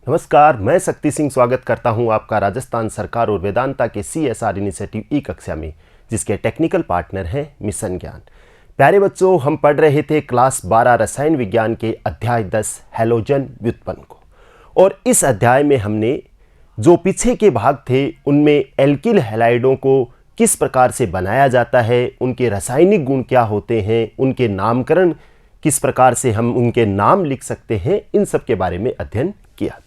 नमस्कार, मैं शक्ति सिंह स्वागत करता हूं आपका राजस्थान सरकार और वेदांता के CSR इनिशिएटिव ई कक्षा में, जिसके टेक्निकल पार्टनर हैं मिशन ज्ञान। प्यारे बच्चों, हम पढ़ रहे थे क्लास 12 रसायन विज्ञान के अध्याय 10 हैलोजन व्युत्पन्न को। और इस अध्याय में हमने जो पीछे के भाग थे उनमें एल्किल हैलाइडों को किस प्रकार से बनाया जाता है, उनके रासायनिक गुण क्या होते हैं, उनके नामकरण किस प्रकार से हम उनके नाम लिख सकते हैं, इन सब के बारे में अध्ययन किया।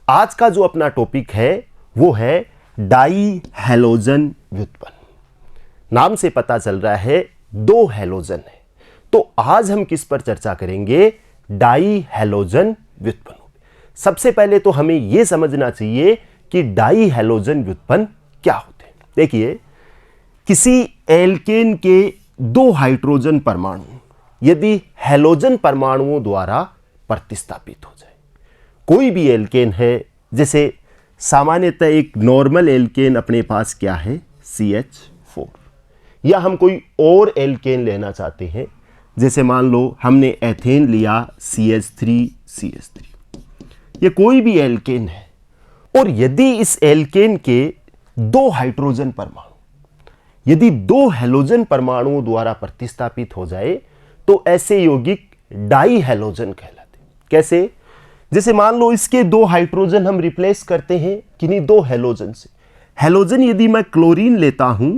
आज का जो अपना टॉपिक है वो है डाई हैलोजन व्युत्पन्न। नाम से पता चल रहा है दो हैलोजन है, तो आज हम किस पर चर्चा करेंगे? डाई हैलोजन व्युत्पन्न। सबसे पहले तो हमें यह समझना चाहिए कि डाई हैलोजन व्युत्पन्न क्या होते हैं। देखिए, किसी एल्केन के दो हाइड्रोजन परमाणु यदि हैलोजन परमाणुओं द्वारा प्रतिस्थापित हो जाए, कोई भी एल्केन है, जैसे सामान्यतः एक नॉर्मल एल्केन अपने पास क्या है, CH4, या हम कोई और एल्केन लेना चाहते हैं, जैसे मान लो हमने एथेन लिया CH3CH3, ये कोई भी एल्केन है। और यदि इस एल्केन के दो हाइड्रोजन परमाणु यदि दो हैलोजन परमाणुओं द्वारा प्रतिस्थापित हो जाए तो ऐसे यौगिक डाई हैलोजन कहलाते। कैसे? जैसे मान लो इसके दो हाइड्रोजन हम रिप्लेस करते हैं किन्हीं दो हैलोजन से। हैलोजन यदि मैं क्लोरीन लेता हूं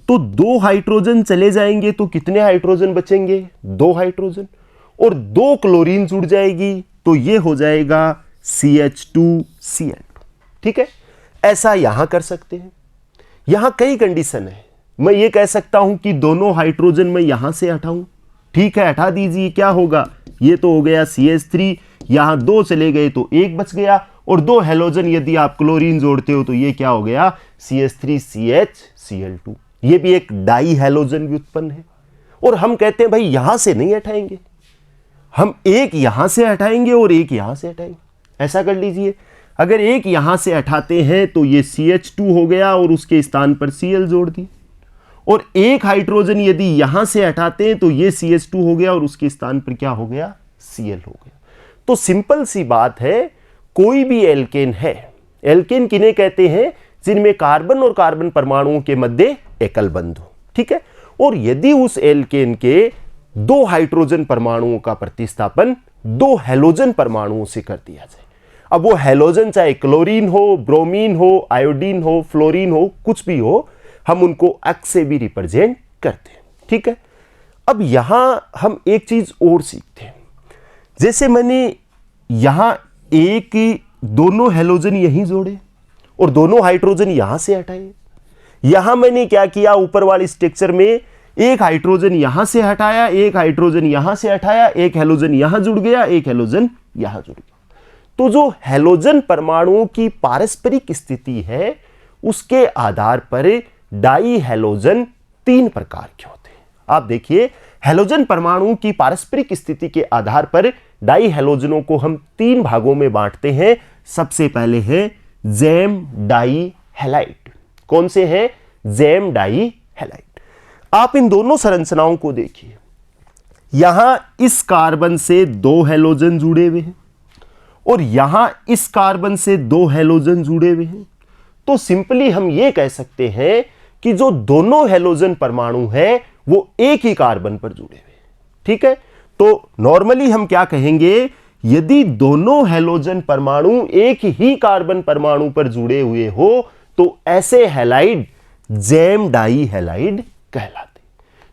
तो दो हाइड्रोजन चले जाएंगे तो कितने हाइड्रोजन बचेंगे? दो हाइड्रोजन। और दो क्लोरीन जुड़ जाएगी तो यह हो जाएगा CH2Cl2। ठीक है, ऐसा यहां कर सकते हैं। यहां कई कंडीशन है। मैं ये कह सकता हूं कि दोनों हाइड्रोजन मैं यहां से हटाऊं, ठीक है, हटा दीजिए, क्या होगा? ये तो हो गया CH3, यहां दो चले गए तो एक बच गया, और दो हैलोजन यदि आप क्लोरीन जोड़ते हो तो ये क्या हो गया? CH3CHCl2। ये भी एक डाई हैलोजन व्युत्पन्न है। और हम कहते हैं भाई यहां से नहीं हटाएंगे, हम एक यहां से हटाएंगे और एक यहां से हटाएंगे। ऐसा कर लीजिए, अगर एक यहां से हटाते हैं तो ये CH2 हो गया और उसके स्थान पर Cl जोड़ दी, और एक हाइड्रोजन यदि यहां से हटाते हैं तो ये CH2 हो गया और उसके स्थान पर क्या हो गया? Cl हो गया। तो सिंपल सी बात है, कोई भी एल्केन है, एल्केन किन्हें कहते हैं? जिनमें कार्बन और कार्बन परमाणुओं के मध्य एकल बंध हो। ठीक है, और यदि उस एल्केन के दो हाइड्रोजन परमाणुओं का प्रतिस्थापन दो हैलोजन परमाणुओं से कर दिया जाए, अब वो हैलोजन चाहे क्लोरीन हो, ब्रोमीन हो, आयोडीन हो, फ्लोरीन हो, कुछ भी हो, हम उनको X से भी रिप्रेजेंट करते हैं। ठीक है, अब यहां हम एक चीज और सीखते हैं। जैसे मैंने यहां एक दोनों हैलोजन यहीं जोड़े और दोनों हाइड्रोजन यहां से हटाए। यहां मैंने क्या किया? ऊपर वाले स्ट्रक्चर में एक हाइड्रोजन यहां से हटाया, एक हाइड्रोजन यहां से हटाया, एक हैलोजन यहां जुड़ गया, एक हैलोजन यहां जुड़ गया। तो जो हैलोजन परमाणुओं की पारस्परिक स्थिति है उसके आधार पर डाई हैलोजन तीन प्रकार के होते हैं। आप देखिए, हैलोजन परमाणुओं की पारस्परिक स्थिति के आधार पर डाई हैलोजनों को हम तीन भागों में बांटते हैं। सबसे पहले है जैम डाई हैलाइड। कौन से हैं? Gem dihalide. आप इन दोनों संरचनाओं को देखिए, यहां इस कार्बन से दो हैलोजन जुड़े हुए हैं और यहां इस कार्बन से दो हैलोजन जुड़े हुए हैं। तो सिंपली हम यह कह सकते हैं कि जो दोनों हैलोजन परमाणु है वो एक ही कार्बन पर जुड़े हुए। ठीक है, तो नॉर्मली हम क्या कहेंगे? यदि दोनों हैलोजन परमाणु एक ही कार्बन परमाणु पर जुड़े हुए हो तो ऐसे हैलाइड जैम डाई हैलाइड कहलाते।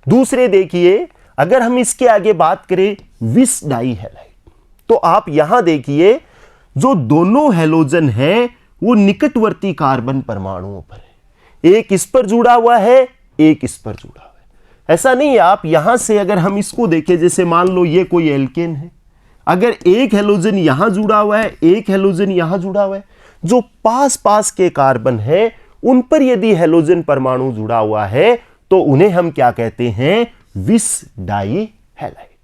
दूसरे देखिए, अगर हम इसके आगे बात करें विस डाई हैलाइड, तो आप यहां देखिए, जो दोनों हैलोजन है वो निकटवर्ती कार्बन परमाणुओं पर है। एक इस पर जुड़ा हुआ है, एक इस पर जुड़ा हुआ है। ऐसा नहीं है, आप यहां से अगर हम इसको देखें, जैसे मान लो ये कोई एल्केन है, अगर एक हैलोजन यहां जुड़ा हुआ है, एक हैलोजन यहां जुड़ा हुआ है, जो पास पास के कार्बन है उन पर यदि हैलोजन परमाणु जुड़ा हुआ है तो उन्हें हम क्या कहते हैं? विस डाई हैलाइड।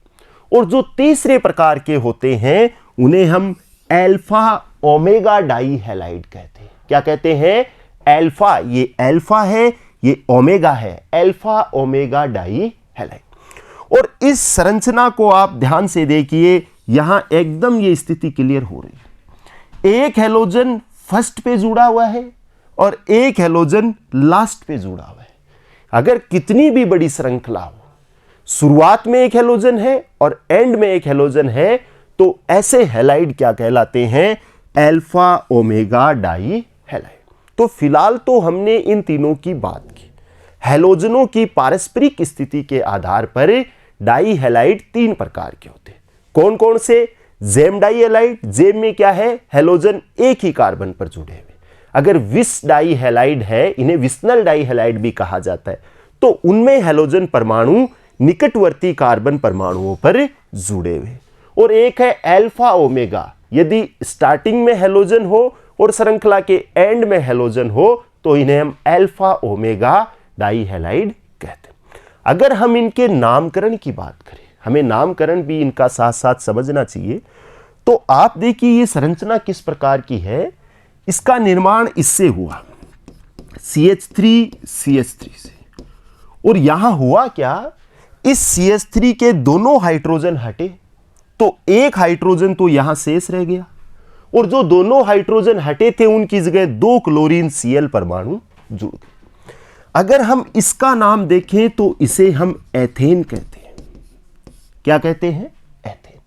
और जो तीसरे प्रकार के होते हैं उन्हें हम एल्फा ओमेगा डाई हैलाइड कहते हैं। क्या कहते हैं? एल्फा, ये एल्फा है, ये ओमेगा है, एल्फा ओमेगा डाई हैलाइड। और इस संरचना को आप ध्यान से देखिए, यहां एकदम ये स्थिति क्लियर हो रही है। एक हैलोजन फर्स्ट पे जुड़ा हुआ है और एक हैलोजन लास्ट पे जुड़ा हुआ है। अगर कितनी भी बड़ी श्रृंखला हो, शुरुआत में एक हैलोजन है और एंड में एक हैलोजन है, तो ऐसे हैलाइड क्या कहलाते हैं? Alpha omega die halide. तो फिलहाल तो हमने इन तीनों की बात की। हैलोजनों की पारस्परिक स्थिति के आधार पर डाई हैलाइड तीन प्रकार के होते हैं। कौन कौन से? GeM die halide. जेम में क्या है? हैलोजन एक ही कार्बन पर जुड़े हुए। अगर विस डाई हैलाइड है, इन्हें विस्नल डाई हैलाइड भी कहा जाता है, तो उनमें हैलोजन परमाणु निकटवर्ती कार्बन परमाणुओं पर जुड़े हुए। और एक है अल्फा ओमेगा। यदि स्टार्टिंग में हैलोजन हो और श्रृंखला के एंड में हैलोजन हो, तो इन्हें हम अल्फा ओमेगा डाई हैलाइड कहते हैं। अगर हम इनके नामकरण की बात करें, हमें नामकरण भी इनका साथ साथ समझना चाहिए। तो आप देखिए ये संरचना किस प्रकार की है। इसका निर्माण इससे हुआ CH3 से। और यहां हुआ क्या? इस CH3 के दोनों हाइड्रोजन हटे, तो एक हाइड्रोजन तो यहां शेष रह गया, और जो दोनों हाइड्रोजन हटे थे उनकी जगह 2 क्लोरीन Cl परमाणु जुड़ गए। अगर हम इसका नाम देखें तो इसे हम एथेन कहते हैं। क्या कहते हैं? एथेन।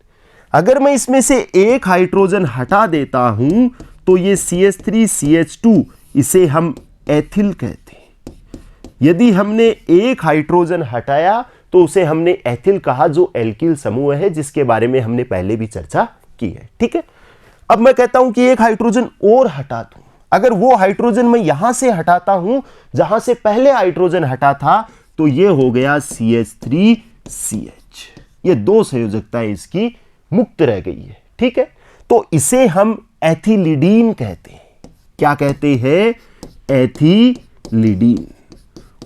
अगर मैं इसमें से एक हाइड्रोजन हटा देता हूं तो ये CH3CH2, इसे हम एथिल कहते हैं। यदि हमने एक हाइड्रोजन हटाया तो उसे हमने एथिल कहा, जो एल्किल समूह है, जिसके बारे में हमने पहले भी चर्चा की है। ठीक है। अब मैं कहता हूं कि एक हाइड्रोजन और हटा दूं। अगर वो हाइड्रोजन मैं यहां से हटाता हूं जहां से पहले हाइड्रोजन हटा था, तो ये हो गया CH3CH। ये दो संयोजकताएं इसकी मुक्त रह गई है। ठीक है। तो इसे हम एथिलीडीन कहते हैं। क्या कहते हैं? एथिलीडीन।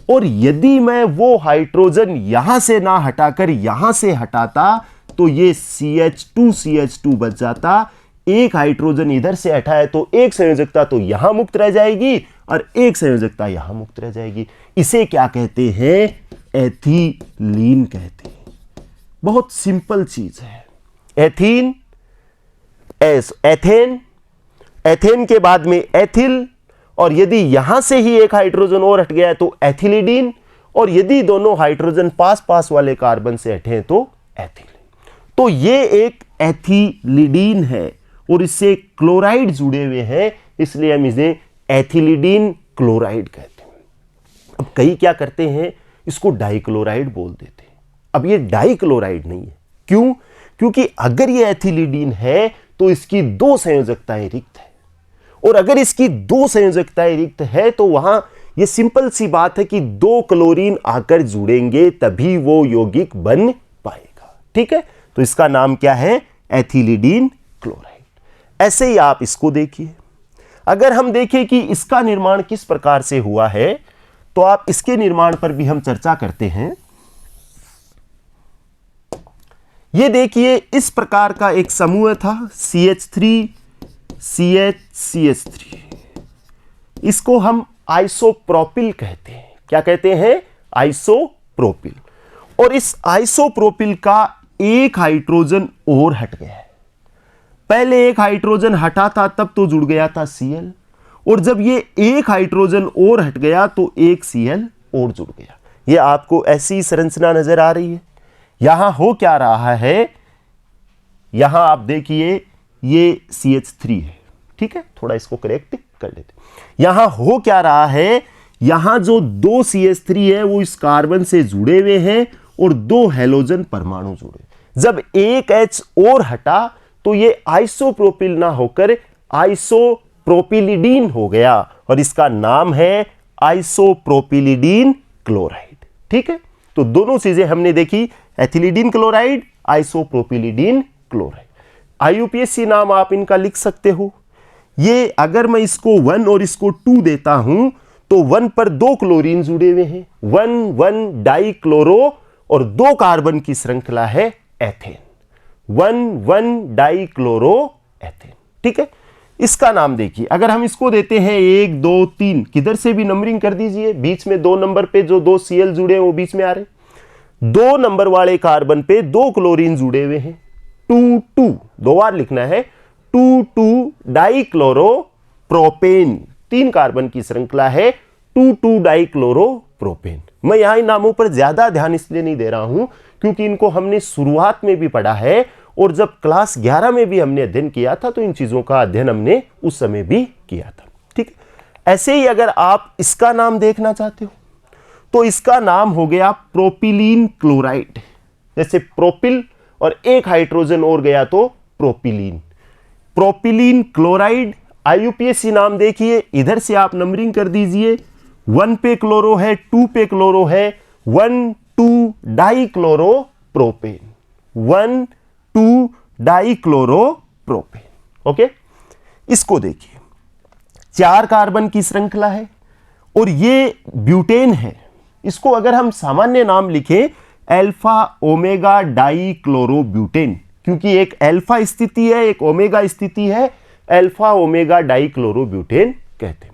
और यदि मैं वो हाइड्रोजन यहां से ना हटाकर यहां से हटाता तो ये CH2CH2 बच जाता। एक हाइड्रोजन इधर से हटा है तो एक संयोजकता तो यहां मुक्त रह जाएगी और एक संयोजकता यहां मुक्त रह जाएगी। इसे क्या कहते हैं? एथिलीन कहते हैं। बहुत सिंपल चीज है। एथीन, एथेन, एथेन के बाद में एथिल, और यदि यहां से ही एक हाइड्रोजन और हट गया है तो एथिलीडीन, और यदि दोनों हाइड्रोजन पास पास वाले कार्बन से हटे तो एथिलीन। तो ये एक एथिलीडीन है और इससे क्लोराइड जुड़े हुए हैं, इसलिए हम इसे एथिलीडीन क्लोराइड कहते हैं। अब कई क्या करते हैं, इसको डाइक्लोराइड बोल देते हैं। अब ये डाइक्लोराइड नहीं है। क्यों? क्योंकि अगर ये एथिलीडीन है तो इसकी दो संयोजकताएं रिक्त है, और अगर इसकी दो संयोजकताएं रिक्त है तो वहां ये सिंपल सी बात है कि 2 क्लोरीन आकर जुड़ेंगे तभी वो यौगिक बन पाएगा। ठीक है। तो इसका नाम क्या है? एथिलीडीन क्लोराइड। ऐसे ही आप इसको देखिए। अगर हम देखें कि इसका निर्माण किस प्रकार से हुआ है, तो आप इसके निर्माण पर भी हम चर्चा करते हैं। ये देखिए, इस प्रकार का एक समूह था CH3CH3। इसको हम आइसोप्रोपिल कहते हैं। क्या कहते हैं? आइसोप्रोपिल। और इस आइसोप्रोपिल का एक हाइड्रोजन और हट गया है। पहले एक हाइड्रोजन हटा था तब तो जुड़ गया था Cl, और जब ये एक हाइड्रोजन और हट गया तो एक Cl और जुड़ गया। ये आपको ऐसी संरचना नजर आ रही है। यहां हो क्या रहा है, यहां आप देखिए ये CH3 है। ठीक है। थोड़ा इसको करेक्ट कर लेते। यहां हो क्या रहा है, यहां जो 2 CH3 है वो इस कार्बन से जुड़े हुए हैं और 2 हैलोजन परमाणु जुड़े। जब एक H और हटा तो ये आइसोप्रोपिल ना होकर आइसोप्रोपिलिडीन हो गया, और इसका नाम है आइसोप्रोपिलिडीन क्लोराइड। ठीक है। तो दोनों चीजें हमने देखी, एथिलीडीन क्लोराइड, आइसोप्रोपिलिडीन क्लोराइड। IUPAC नाम आप इनका लिख सकते हो। ये अगर मैं इसको 1 और इसको 2 देता हूं तो 1 पर 2 क्लोरीन जुड़े हुए हैं, 1,1 डाइक्लोरो, और 2 कार्बन की श्रृंखला है एथेन, 1,1 डाइक्लोरो एथेन। ठीक है। इसका नाम देखिए, अगर हम इसको देते हैं 1, 2, 3, किधर से भी नंबरिंग कर दीजिए, बीच में 2 नंबर पे जो 2 Cl जुड़े हैं वो बीच में आ रहे। 2 नंबर वाले कार्बन पे 2 क्लोरीन जुड़े हुए हैं, 2,2, 2 बार लिखना है, 2,2 डाइक्लोरोप्रोपेन, 3 कार्बन की श्रृंखला है 2,2 डाइक्लोरोप्रोपेन। मैं यहां इन नामों पर ज्यादा ध्यान इसलिए नहीं दे रहा हूं क्योंकि इनको हमने शुरुआत में भी पढ़ा है और जब क्लास 11 में भी हमने अध्ययन किया था तो इन चीजों का अध्ययन हमने उस समय भी किया था। ठीक है, ऐसे ही अगर आप इसका नाम देखना चाहते हो तो इसका नाम हो गया प्रोपिलीन क्लोराइड। जैसे प्रोपिल और एक हाइड्रोजन और गया तो प्रोपिलीन, प्रोपिलीन क्लोराइड। आईयूपीएसी नाम देखिए, इधर से आप नंबरिंग कर दीजिए, 1 पे क्लोरो है, 2 पे क्लोरो है, 1,2 डाइक्लोरोप्रोपेन, 1,2 डाइक्लोरोप्रोपेन। ओके, इसको देखिए, 4 कार्बन की श्रृंखला है और ये ब्यूटेन है। इसको अगर हम सामान्य नाम लिखें अल्फा ओमेगा डाइक्लोरोब्यूटेन, क्योंकि एक अल्फा स्थिति है एक ओमेगा स्थिति है, अल्फा ओमेगा डाइक्लोरोब्यूटेन कहते हैं।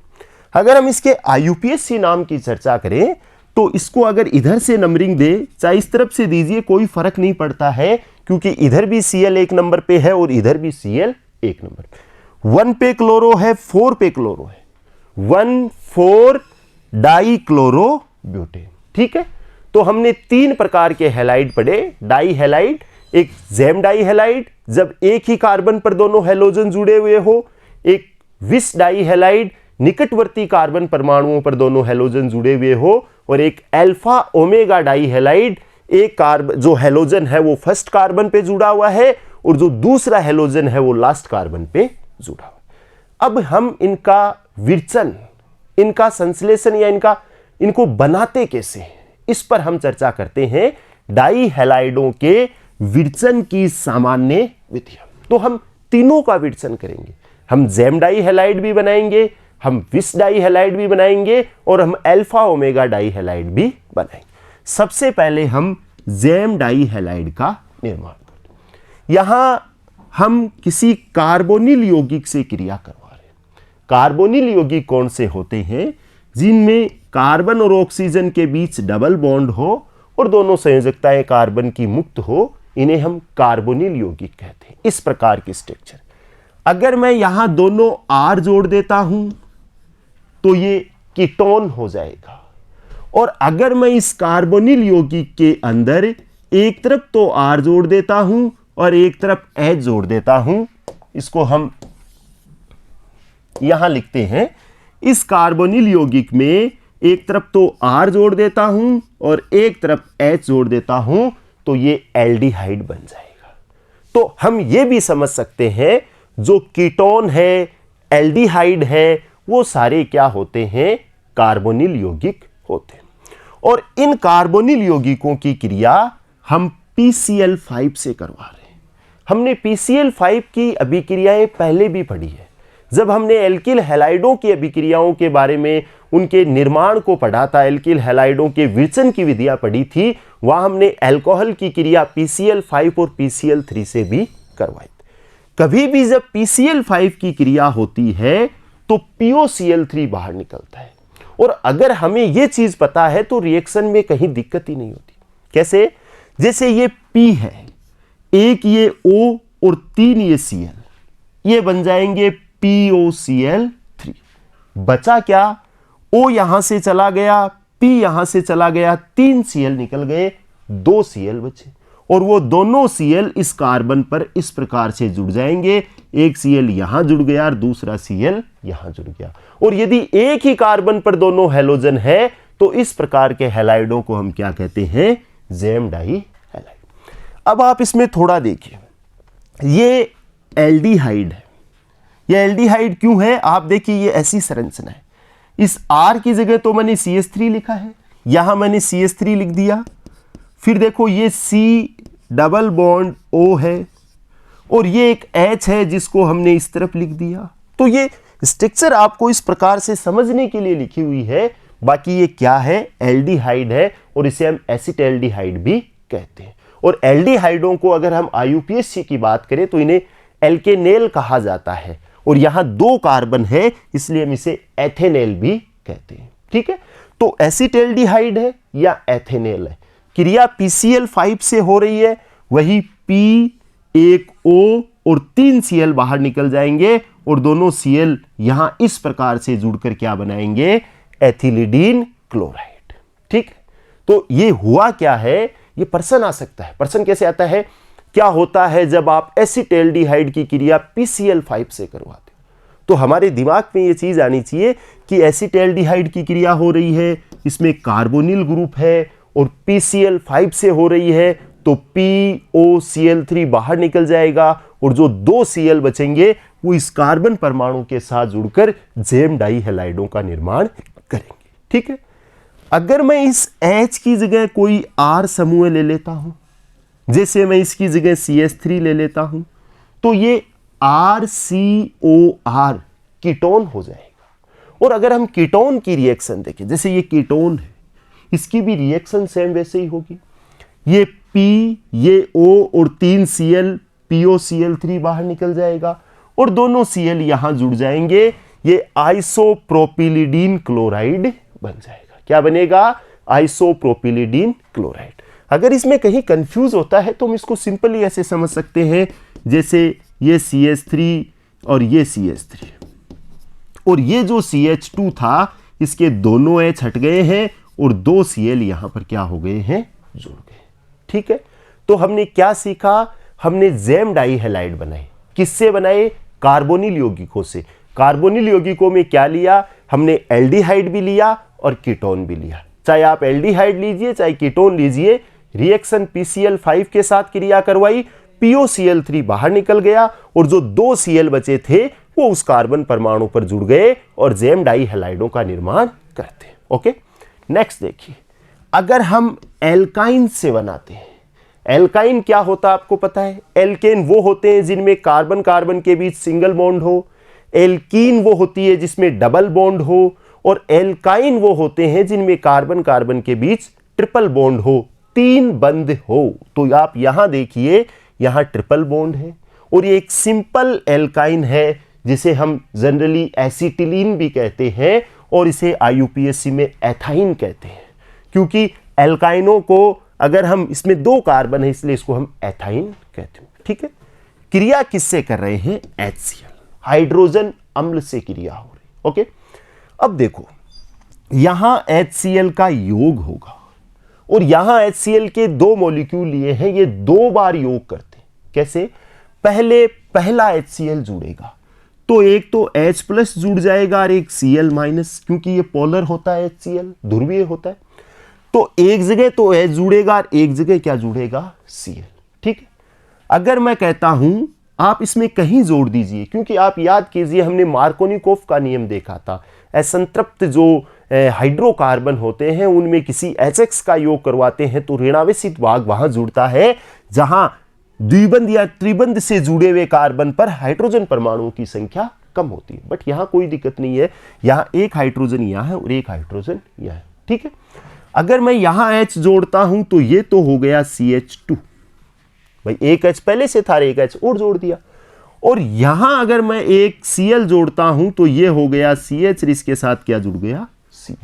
अगर हम इसके आईयूपीएसी नाम की चर्चा करें तो इसको अगर इधर से नंबरिंग दे, चाहे इस तरफ से दीजिए, कोई फर्क नहीं पड़ता है क्योंकि इधर भी Cl 1 नंबर पे है और इधर भी Cl 1 नंबर पे। 1 पे क्लोरो है, 4 पे क्लोरो है, 1,4 डाइक्लोरोब्यूटेन। ठीक है, तो हमने 3 प्रकार के हैलाइड पढ़े, डाई हैलाइड, एक जेम डाई हैलाइड जब एक ही कार्बन पर दोनों हैलोजन जुड़े हुए हो, एक विस डाई हैलाइड निकटवर्ती कार्बन परमाणुओं पर दोनों हैलोजन जुड़े हुए हो, और एक अल्फा ओमेगा डाई हैलाइड, एक कार्बन जो हैलोजन है वो फर्स्ट कार्बन पे जुड़ा हुआ है और जो दूसरा हैलोजन है वो लास्ट कार्बन पे जुड़ा हुआ। अब हम इनका विरचन, इनका संश्लेषण या इनको बनाते कैसे, इस पर हम चर्चा करते हैं। डाई हैलाइडों के विरचन की सामान्य विधियां, तो हम तीनों का विरचन करेंगे। हम जेम डाई हैलाइड भी बनाएंगे, हम विस डाई हैलाइड भी बनाएंगे और हम अल्फा ओमेगा डाई हैलाइड भी बनाएंगे। सबसे पहले हम जेम डाई हैलाइड का निर्माण करते हैं। यहां हम किसी कार्बोनिल यौगिक से क्रिया करवा रहे हैं। कार्बोनिल यौगिक कौन से होते हैं? जिनमें कार्बन और ऑक्सीजन के बीच डबल बॉन्ड हो और दोनों संयोजकताएं कार्बन की मुक्त हो, इन्हें हम कार्बोनिल यौगिक कहते हैं। इस प्रकार की स्ट्रक्चर। अगर मैं यहां दोनों R जोड़ देता हूं तो ये कीटोन हो जाएगा, और अगर मैं इस कार्बोनिल यौगिक के अंदर एक तरफ तो R जोड़ देता हूं और एक तरफ H जोड़ देता हूं, इसको हम यहां लिखते हैं। इस कार्बोनिल यौगिक में एक तरफ तो R जोड़ देता हूं और एक तरफ H जोड़ देता हूं, तो ये एल्डिहाइड बन जाएगा। तो हम ये भी समझ सकते हैं जो कीटोन है, एल्डिहाइड है, वो सारे क्या होते हैं? कार्बोनिल यौगिक होते हैं। और इन कार्बोनिल यौगिकों की क्रिया हम PCl5 से करवा रहे हैं। हमने PCl5 की अभिक्रियाएं पहले भी पढ़ी है। जब हमने एल्किल हैलाइडों की अभिक्रियाओं के बारे में, उनके निर्माण को पढ़ा था, एल्किल हैलाइडों के विरचन की विधियां पढ़ी थी, वहां हमने अल्कोहल की क्रिया PCl5 और PCl3 से भी करवाई। कभी भी जब PCl5 की क्रिया होती है तो POCl3 बाहर निकलता है, और अगर हमें यह चीज पता है तो रिएक्शन में कहीं दिक्कत ही नहीं होती। कैसे? जैसे ये P है, एक ये O और 3 ये Cl, ये बन जाएंगे POCl3। बचा क्या? O यहां से चला गया, P यहां से चला गया, 3 Cl निकल गए, 2 Cl बचे, और वो दोनों Cl इस कार्बन पर इस प्रकार से जुड़ जाएंगे। एक Cl यहां जुड़ गया और दूसरा Cl यहां जुड़ गया। और यदि एक ही कार्बन पर दोनों हैलोजन है तो इस प्रकार के हैलाइडों को हम क्या कहते हैं? Gem dihalide. अब आप इसमें थोड़ा देखिए, ये एल्डिहाइड है। ये एल्डिहाइड क्यों है? आप देखिए, ये ऐसी संरचना है। इस R की जगह तो मैंने CH3 लिखा है, यहां मैंने CH3 लिख दिया। फिर देखो ये C डबल बॉन्ड O है, और ये एक H है जिसको हमने इस तरफ लिख दिया। तो ये स्ट्रक्चर आपको इस प्रकार से समझने के लिए लिखी हुई है। बाकी ये क्या है? एल्डिहाइड है, और इसे हम एसिटाल्डिहाइड भी कहते हैं। और एल्डिहाइडों को अगर हम आईयूपीएसी की बात करें तो इन्हें एल्केनेल कहा जाता है, और यहां 2 कार्बन है इसलिए हम इसे एथेनेल भी कहते हैं। ठीक है, तो एसिटाल्डिहाइड है या एथेनेल है। क्रिया PCl5 से हो रही है, वही P, एक O और 3 Cl बाहर निकल जाएंगे और दोनों Cl यहां इस प्रकार से जुड़कर क्या बनाएंगे, एथिलीडीन क्लोराइड। ठीक, तो ये हुआ क्या है, ये पर्सन आ सकता है। पर्सन कैसे आता है, क्या होता है जब आप एसिटाल्डिहाइड की क्रिया PCl5 से करवाते हो, तो हमारे दिमाग में ये चीज आनी चाहिए कि एसिटाल्डिहाइड की क्रिया हो रही है, इसमें कार्बोनिल ग्रुप है और PCl5 से हो रही है, तो POCl3 बाहर निकल जाएगा और जो 2 Cl बचेंगे वो इस कार्बन परमाणु के साथ जुड़कर जेम डाई हैलाइडों का निर्माण करेंगे। ठीक है, अगर मैं इस H की जगह कोई R समूह ले लेता हूं, जैसे मैं इसकी जगह CH3 ले लेता हूं, तो ये RCOR कीटोन हो जाएगा। और अगर हम कीटोन की रिएक्शन देखें, जैसे ये कीटोन है, इसकी भी रिएक्शन सेम वैसे ही होगी। ये P, ये O और 3 Cl POCl3 बाहर निकल जाएगा और दोनों Cl यहां जुड़ जाएंगे, ये आइसोप्रोपिलिडीन क्लोराइड बन जाएगा। क्या बनेगा, आइसोप्रोपिलिडीन क्लोराइड। अगर इसमें कहीं कंफ्यूज होता है तो हम इसको सिंपली ऐसे समझ सकते हैं, जैसे ये CH3 और ये CH3 और ये जो CH2 था, इसके दोनों H हट गए हैं और 2 Cl यहां पर क्या हो गए हैं, जुड़ गए। ठीक है, तो हमने क्या सीखा, हमने जेम डाई हैलाइड बनाए। किससे बनाए, कार्बोनिल यौगिकों से। कार्बोनिल यौगिकों में क्या लिया, हमने एल्डिहाइड भी लिया और कीटोन भी लिया। चाहे आप एल्डिहाइड लीजिए चाहे कीटोन लीजिए, रिएक्शन PCl5 के साथ क्रिया करवाई, POCl3 बाहर निकल गया और जो 2 Cl बचे थे वो उस कार्बन परमाणु पर जुड़ गए और जेम डाई हैलाइडों का निर्माण करते हैं। ओके, नेक्स्ट देखिए, अगर हम एल्काइन से बनाते हैं, एल्काइन क्या होता है आपको पता है, एल्केन वो होते हैं जिनमें कार्बन कार्बन के बीच सिंगल बॉन्ड हो, एल्कीन वो होती है जिसमें डबल बॉन्ड हो, और एल्काइन वो होते हैं जिनमें कार्बन कार्बन के बीच ट्रिपल बॉन्ड हो, 3 बंध हो। तो आप यहां देखिए, यहां ट्रिपल बॉन्ड है और ये एक सिंपल एल्काइन है जिसे हम जनरली एसिटिलीन भी कहते हैं और इसे IUPAC में एथाइन कहते हैं, क्योंकि एल्काइनों को अगर हम, इसमें 2 कार्बन है इसलिए इसको हम एथाइन कहते हैं। ठीक है, क्रिया किससे कर रहे हैं, HCl, हाइड्रोजन अम्ल से क्रिया हो रही। ओके, अब देखो यहां HCl का योग होगा और यहां HCl के 2 मॉलिक्यूल लिए हैं, ये 2 बार योग करते हैं। कैसे, पहले पहला HCl जुड़ेगा तो एक तो H+ जुड़ जाएगा और एक Cl-, क्योंकि ये पोलर होता है, HCl ध्रुवीय होता है, तो एक जगह तो H जुड़ेगा और एक जगह क्या जुड़ेगा, Cl। ठीक है, अगर मैं कहता हूं आप इसमें कहीं जोड़ दीजिए, क्योंकि आप याद कीजिए हमने मार्कोनिकोफ का नियम देखा था, असंतृप्त जो हाइड्रोकार्बन होते हैं उनमें किसी HX का योग करवाते हैं तो ऋणावेशित भाग वहां जुड़ता है जहां द्विबंध या त्रिबंध से जुड़े हुए कार्बन पर हाइड्रोजन परमाणुओं की संख्या कम होती है। बट यहां कोई दिक्कत नहीं है, यहां एक हाइड्रोजन यहां है और एक हाइड्रोजन यहां है। ठीक है, अगर मैं यहां H जोड़ता हूं तो ये तो हो गया CH2, भाई एक H पहले से था, एक H और जोड़ दिया, और यहां अगर मैं एक Cl जोड़ता हूं तो ये हो गया CH, इसके साथ क्या जुड़ गया, Cl,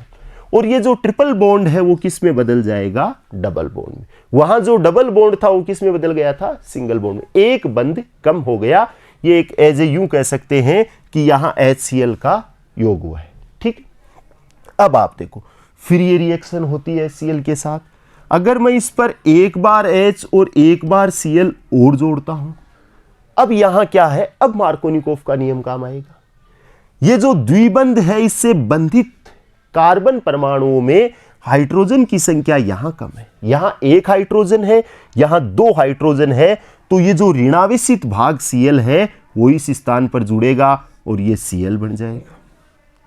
और ये जो ट्रिपल बॉन्ड है वो किस में बदल जाएगा, डबल बॉन्ड में। वहां जो डबल बॉन्ड था वो किस में बदल गया था, सिंगल बॉन्ड में, एक बंध कम हो गया। ये एक एज ए यूं कह सकते हैं कि यहां HCl का योग हुआ है। ठीक, अब आप देखो फिर ये रिएक्शन होती है HCl के साथ। अगर मैं इस पर एक बार H और एक बार Cl और जोड़ता हूं, अब यहां क्या है, अब मार्कोनिकोफ का नियम काम आएगा। ये जो द्विबंध है इससे बंधित कार्बन परमाणुओं में हाइड्रोजन की संख्या यहां कम है, यहां एक हाइड्रोजन है, यहां 2 हाइड्रोजन है, तो ये जो ऋणावेशित भाग Cl है वो इस स्थान पर जुड़ेगा और ये Cl बन जाएगा।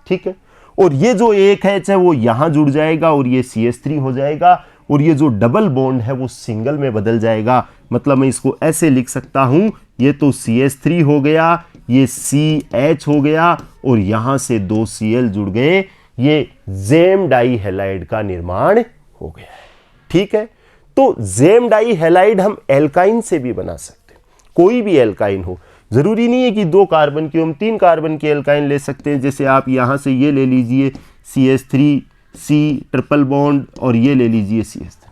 ठीक है, और ये जो एक H है वो यहां जुड़ जाएगा और ये CH3 हो जाएगा, और ये जो डबल बॉन्ड है वो सिंगल में बदल जाएगा। मतलब मैं इसको ऐसे लिख सकता हूं, ये तो CH3 हो गया, ये CH हो गया और यहां से 2 Cl जुड़ गए, ये जेम डाई हैलाइड का निर्माण हो गया है। ठीक है, तो जेम डाई हैलाइड हम एल्काइन से भी बना सकते हैं, कोई भी एल्काइन हो, जरूरी नहीं है कि 2 कार्बन की, हम 3 कार्बन की एल्काइन ले सकते हैं। जैसे आप यहां से ये ले लीजिए CH3 C ट्रिपल बॉन्ड और ये ले लीजिए CH3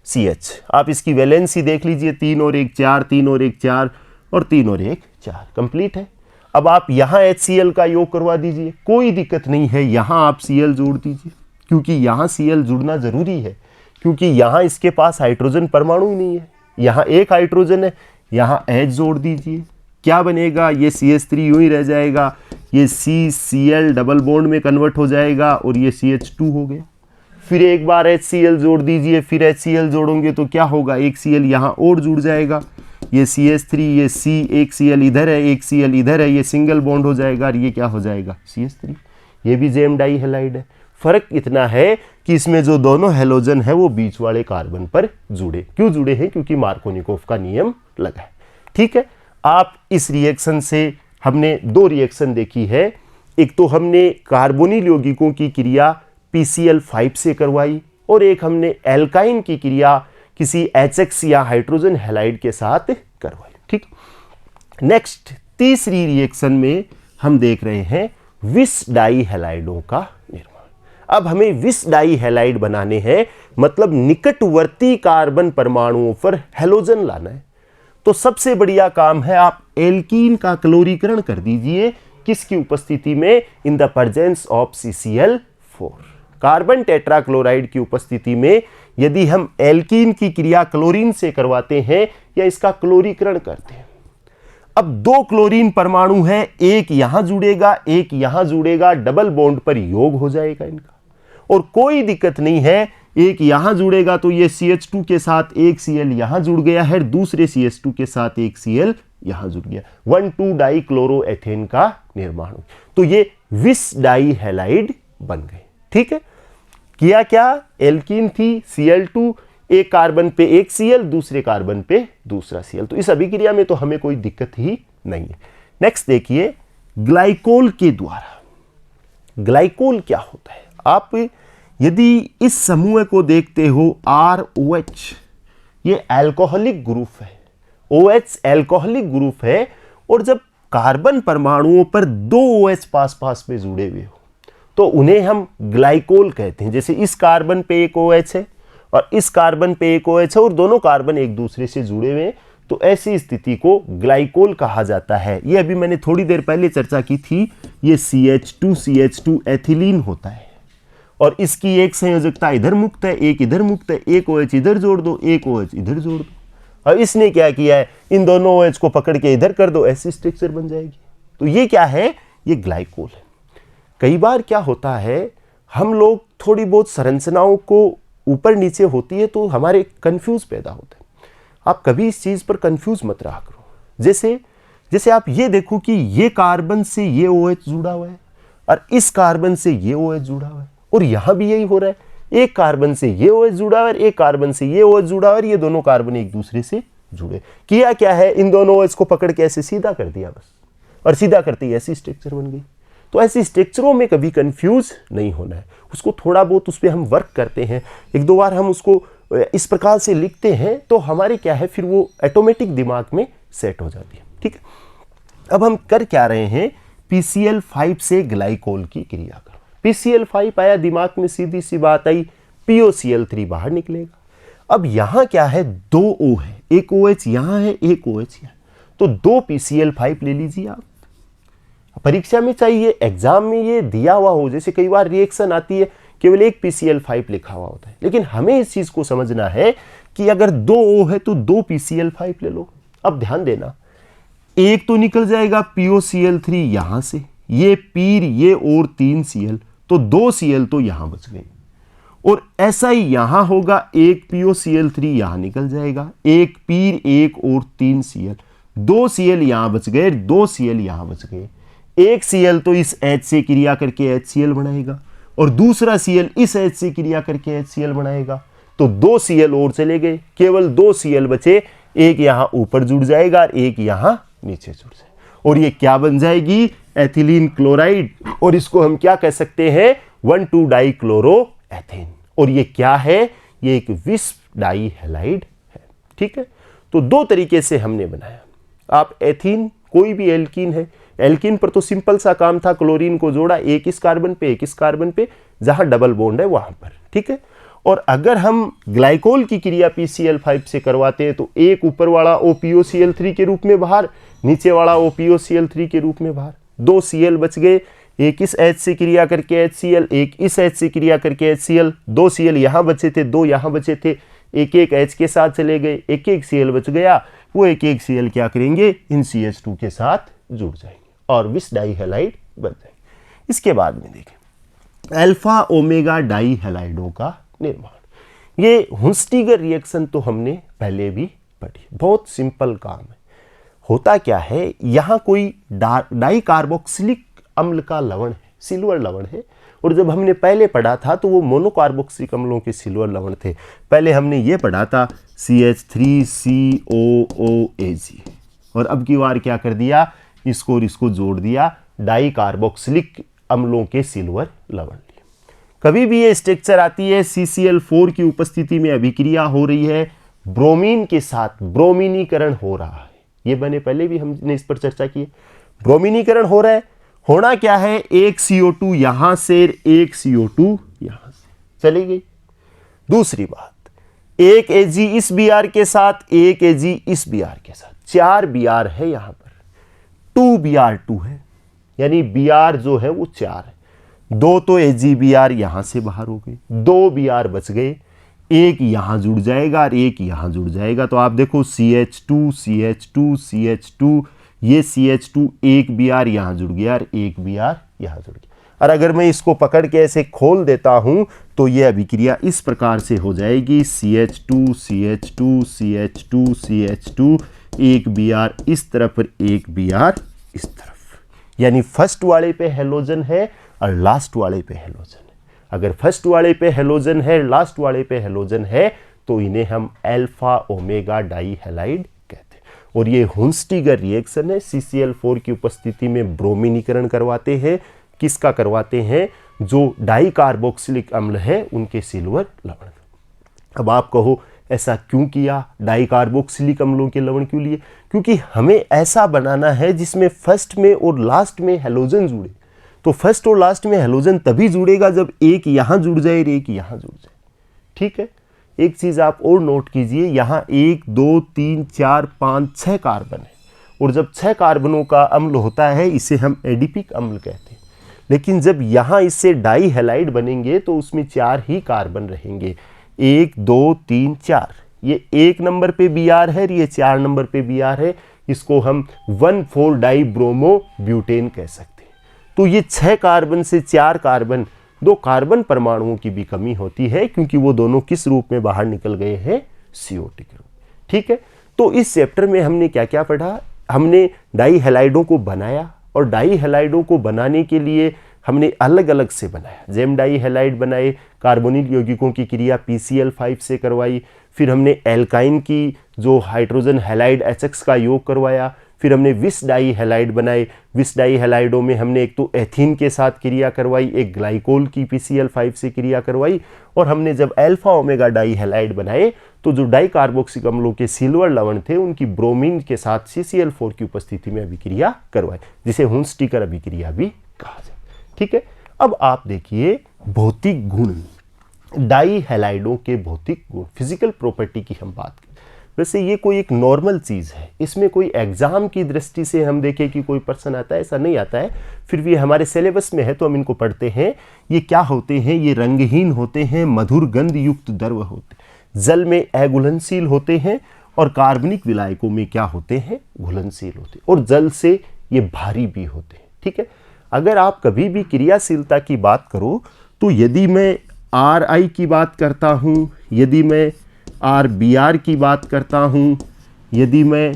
CH, आप इसकी वैलेंसी देख लीजिए, 3 और 1 4, 3 और 1 4, और 3 और 1 4, कंप्लीट है। अब आप यहाँ HCl का योग करवा दीजिए, कोई दिक्कत नहीं है, यहाँ आप Cl जोड़ दीजिए, क्योंकि यहाँ Cl जुड़ना जरूरी है, क्योंकि यहाँ इसके पास हाइड्रोजन परमाणु ही नहीं है, यहाँ एक हाइड्रोजन है, यहाँ H जोड़ दीजिए, क्या बनेगा, ये CH3 यूं ही रह जाएगा, ये CCl डबल बॉन्ड में कन्वर्ट हो जाएगा और ये CH2 हो गया। फिर एक बार HCl जोड़ दीजिए, फिर HCl जोड़ोगे तो क्या होगा, एक Cl यहाँ और जुड़ जाएगा, ये CH3, ये C, एक Cl इधर है, एक Cl इधर है, ये सिंगल बॉन्ड हो जाएगा और ये क्या हो जाएगा, CH3। ये भी जेम डाई हैलाइड है। फर्क इतना है कि इसमें जो दोनों हेलोजन है वो बीच वाले कार्बन पर जुड़े। क्यों जुड़े हैं, क्योंकि मार्कोनिकोव का नियम लगा है। ठीक है, आप इस रिएक्शन से हमने 2 रिएक्शन देखी है। एक तो हमने कार्बोनिल यौगिकों की क्रिया PCl5 से करवाई और एक हमने एल्काइन की क्रिया किसी HX या हाइड्रोजन हैलाइड के साथ करवाई। ठीक, नेक्स्ट तीसरी रिएक्शन में हम देख रहे हैं विस डाई हैलाइडों का निर्माण। अब हमें विस डाई हैलाइड बनाने हैं, मतलब निकटवर्ती कार्बन परमाणुओं पर हैलोजन लाना है। तो सबसे बढ़िया काम है, आप एल्कीन का क्लोरीकरण कर दीजिए, किसकी उपस्थिति में, in the presence of CCl4। Carbon tetrachloride की उपस्थिति में यदि हम एल्कीन की क्रिया क्लोरीन से करवाते हैं या इसका क्लोरीकरण करते हैं, अब 2 क्लोरीन परमाणु है, एक यहां जुड़ेगा, एक यहां जुड़ेगा, डबल बॉन्ड पर योग हो जाएगा इनका, और कोई दिक्कत नहीं है, एक यहां जुड़ेगा तो ये CH2 के साथ एक Cl यहां जुड़ गया है, दूसरे CH2 के साथ एक Cl यहां जुड़ गया, 1,2 डाई क्लोरोएथेन का निर्माण हो। तो ये विस डाई हैलाइड बन गए। ठीक है, किया क्या, एल्कीन थी Cl2, एक कार्बन पे एक Cl, दूसरे कार्बन पे दूसरा Cl, तो इस अभिक्रिया में तो हमें कोई दिक्कत ही नहीं है। नेक्स्ट देखिए, ग्लाइकोल के द्वारा। ग्लाइकोल क्या होता है, आप यदि इस समूह को देखते हो ROH, ये अल्कोहलिक ग्रुप है, OH अल्कोहलिक ग्रुप है, और जब कार्बन परमाणुओं पर 2 OH पास पास में जुड़े हुए हो तो उन्हें हम ग्लाइकोल कहते हैं। जैसे इस कार्बन पे एक OH है और इस कार्बन पे एक OH है और दोनों कार्बन एक दूसरे से जुड़े हुए हैं, तो ऐसी स्थिति को ग्लाइकोल कहा जाता है। ये अभी मैंने थोड़ी देर पहले चर्चा की थी, ये CH2 एथिलीन होता है और इसकी एक संयोजकता इधर मुक्त है, एक इधर मुक्त है, एक OH इधर जोड़ दो, एक OH इधर जोड़ दो। और इसने क्या किया है, इन दोनों OH को पकड़ के इधर कर दो, ऐसी स्ट्रक्चर बन जाएगी। तो ये क्या है, ये ग्लाइकोल है। कई बार क्या होता है, हम लोग थोड़ी बहुत संरचनाओं को ऊपर नीचे होती है तो हमारे कंफ्यूज पैदा होता है। आप कभी इस चीज पर कंफ्यूज मत रहा करो। जैसे आप ये देखो कि ये कार्बन से ये OH जुड़ा हुआ है और इस कार्बन से ये OH जुड़ा हुआ है, और यहां भी यही हो रहा है, एक कार्बन से ये OH जुड़ा हुआ है, एक कार्बन से ये OH जुड़ा हुआ है, ये दोनों कार्बन एक दूसरे से जुड़े। किया क्या है, इन दोनों OH को पकड़ के ऐसे सीधा कर दिया बस, और सीधा करते ही ऐसी स्ट्रक्चर बन गई। तो ऐसी स्ट्रक्चरों में कभी कंफ्यूज नहीं होना है, उसको थोड़ा बहुत उस पर हम वर्क करते हैं, 1-2 बार हम उसको इस प्रकार से लिखते हैं तो हमारे क्या है, फिर वो ऑटोमेटिक दिमाग में सेट हो जाती है। ठीक है, अब हम कर क्या रहे हैं, PCl5 से ग्लाइकोल की क्रिया करो। PCl5 आया दिमाग में, सीधी सी बात आई, POCl3 बाहर निकलेगा। अब यहां क्या है, 2 O है, एक OH यहां है, एक OH यहां, तो 2 PCl5 ले लीजिए आप। परीक्षा में चाहिए, एग्जाम में ये दिया हुआ हो, जैसे कई बार रिएक्शन आती है केवल एक PCl5 लिखा हुआ होता है, लेकिन हमें इस चीज को समझना है कि अगर 2 O है तो 2 PCl5 ले लो। अब ध्यान देना, एक तो निकल जाएगा POCl3 यहां से, ये पीर ये और 3 Cl, तो 2 Cl तो यहां बच गए, और ऐसा ही यहां होगा, एक POCl3 यहां निकल जाएगा, एक पीर एक और 3 Cl, 2 Cl यहां बच गए, 2 Cl यहां बच गए, एक Cl तो इस H से क्रिया करके HCl बनाएगा और दूसरा Cl इस H से क्रिया करके HCl बनाएगा, तो 2 Cl और चले गए, केवल 2 Cl बचे, एक यहां ऊपर जुड़ जाएगा और एक यहां नीचे जुड़ जाएगा, और ये क्या बन जाएगी, एथिलीन क्लोराइड, और इसको हम क्या कह सकते हैं, 1,2 डाई क्लोरोएथेन। और ये क्या है, ये एक विस डाई हैलाइड है। ठीक है, तो 2 तरीके से हमने बनाया। आप एथीन, कोई भी एल्कीन है, एल्कीन पर तो सिंपल सा काम था, क्लोरीन को जोड़ा, एक इस कार्बन पे एक इस कार्बन पे, जहां डबल बॉन्ड है वहां पर। ठीक है, और अगर हम ग्लाइकोल की क्रिया PCl5 से करवाते हैं तो एक ऊपर वाला OPOCl3 के रूप में बाहर, नीचे वाला OPOCl3 के रूप में बाहर, 2 Cl बच गए, एक इस H से क्रिया करके HCl, एक इस H से क्रिया करके HCl, 2 Cl यहाँ बचे थे, 2 यहाँ बचे थे, एक एक H के साथ चले गए, एक एक Cl बच गया, वो एक एक Cl क्या करेंगे, इन CH2 के साथ जुड़ जाएंगे और विस डाई हैलाइड बन जाएंगे। इसके बाद में देखें अल्फा ओमेगा डाई हैलाइडों का निर्माण। ये हुंस्टिगर रिएक्शन तो हमने पहले भी पढ़ी, बहुत सिंपल काम है। होता क्या है, यहाँ कोई डाई कार्बोक्सिलिक अम्ल का लवण है, सिल्वर लवण है, और जब हमने पहले पढ़ा था तो वो मोनोकार्बोक्सिलिक अम्लों के सिल्वर लवण थे। पहले हमने ये पढ़ा था CH3COOAG, और अब की बार क्या कर दिया, इसको और इसको जोड़ दिया, डाई कार्बोक्सिलिक अम्लों के सिल्वर लवण लिए। कभी भी ये स्ट्रक्चर आती है CCl4 की उपस्थिति में अभिक्रिया हो रही है, ब्रोमीन के साथ ब्रोमीनीकरण हो रहा है। ये बने पहले भी हमने इस पर चर्चा की है। ब्रोमीनीकरण हो रहा है, होना क्या है, एक CO2 यहां से, एक CO2 यहां से चली गई। दूसरी बात, एक Ag इस Br के साथ, एक Ag इस Br के साथ, 4 Br है यहां पर, 2Br2 है, यानी Br जो है वो 4 है। 2 तो AgBr यहां से बाहर हो गए, 2 Br बच गए, एक यहां जुड़ जाएगा और एक यहां जुड़ जाएगा। तो आप देखो CH2 CH2 CH2, ये CH2, एक Br यहां जुड़ गया और एक Br यहां जुड़ गया। और अगर मैं इसको पकड़ के ऐसे खोल देता हूं तो ये अभिक्रिया इस प्रकार से हो जाएगी, CH2 CH2 CH2 CH2, एक Br इस तरफ और एक Br इस तरफ, यानी फर्स्ट वाले पे हेलोजन है और लास्ट वाले पे हेलोजन है। अगर फर्स्ट वाले पे हेलोजन है, लास्ट वाले पे हेलोजन है, तो इन्हें हम अल्फा ओमेगा डाई हैलाइड कहते हैं। और ये हुंस्टिगर रिएक्शन है, CCl4 की उपस्थिति में ब्रोमीनीकरण करवाते हैं। किसका करवाते हैं, जो डाई कार्बोक्सिलिक अम्ल है उनके सिल्वर लवण। अब आप कहो ऐसा क्यों किया, डाई कार्बोक्सिलिक अम्लों के लवण क्यों लिए? क्योंकि हमें ऐसा बनाना है जिसमें फर्स्ट में और लास्ट में हेलोजन जुड़े। तो फर्स्ट और लास्ट में हेलोजन तभी जुड़ेगा जब एक यहां जुड़ जाए और एक यहां जुड़ जाए। ठीक है, एक चीज आप और नोट कीजिए, यहां 1 2 3 4 5 6 कार्बन है, और जब 6 कार्बनों का अम्ल होता है इसे हम एडिपिक अम्ल कहते हैं। लेकिन जब यहां इससे डाई हैलाइड बनेंगे तो उसमें 4 ही कार्बन रहेंगे, 1 2 3 4। ये 1 नंबर पे Br है, ये 4 नंबर पे Br है, इसको हम 1,4 डाई ब्रोमो ब्यूटेन कह सकते हैं। तो ये 6 कार्बन से 4 कार्बन, 2 कार्बन परमाणुओं की भी कमी होती है, क्योंकि वो दोनों किस रूप में बाहर निकल गए हैं, CO2 के रूप। ठीक है, तो इस चैप्टर में हमने क्या क्या पढ़ा, हमने डाई हैलाइडों को बनाया, और डाई हैलाइडों को बनाने के लिए हमने अलग अलग से बनाया। जेम डाई हैलाइड बनाए, कार्बोनिल यौगिकों की क्रिया PCl5 से करवाई, फिर हमने एल्काइन की जो हाइड्रोजन हैलाइड HX का योग करवाया, फिर हमने विस डाई हैलाइड बनाए। विस डाई हैलाइडों में हमने एक तो एथीन के साथ क्रिया करवाई, एक ग्लाइकोल की PCl5 से क्रिया करवाई, और हमने जब अल्फा ओमेगा डाई हैलाइड बनाए तो जो डाई कार्बोक्सिलिक अम्लों के सिल्वर लवण थे उनकी ब्रोमीन के साथ CCl4 की उपस्थिति में अभिक्रिया करवाई, जिसे हुंस्टिगर अभिक्रिया भी कहा जाए। ठीक है, अब आप देखिए भौतिक गुण, डाई हैलाइडों के भौतिक गुण, फिजिकल प्रॉपर्टी की हम बात करें। वैसे ये कोई एक नॉर्मल चीज़ है, इसमें कोई एग्जाम की दृष्टि से हम देखें कि कोई पर्सन आता है, ऐसा नहीं आता है, फिर भी हमारे सिलेबस में है तो हम इनको पढ़ते हैं। ये क्या होते हैं, ये रंगहीन होते हैं, मधुर गंध युक्त द्रव होते हैं, जल में अघुलनशील होते हैं, और कार्बनिक विलायकों में क्या होते हैं, घुलनशील होते हैं, और जल से ये भारी भी होते हैं। ठीक है, अगर आप कभी भी क्रियाशीलता की बात करो तो यदि मैं Ri की बात करता हूँ, यदि मैं RBr की बात करता हूँ, यदि मैं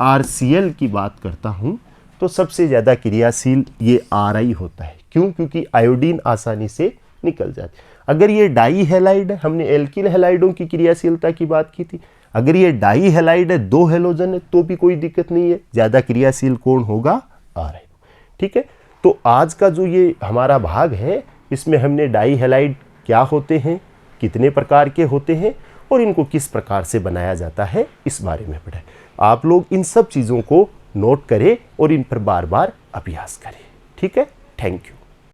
RCl की बात करता हूँ, तो सबसे ज़्यादा क्रियाशील ये Ri होता है। क्यों? क्योंकि आयोडीन आसानी से निकल जाती है। अगर ये डाई हैलाइड है, हमने एल्किल हैलाइडों की क्रियाशीलता की बात की थी, अगर ये डाई हैलाइड है, 2 हैलोजन है, तो भी कोई दिक्कत नहीं है, ज़्यादा क्रियाशील कौन होगा, Ri। ठीक है, तो आज का जो ये हमारा भाग है इसमें हमने डाई हैलाइड क्या होते हैं, कितने प्रकार के होते हैं, और इनको किस प्रकार से बनाया जाता है इस बारे में पढ़ें। आप लोग इन सब चीज़ों को नोट करें और इन पर बार बार अभ्यास करें। ठीक है, थैंक यू।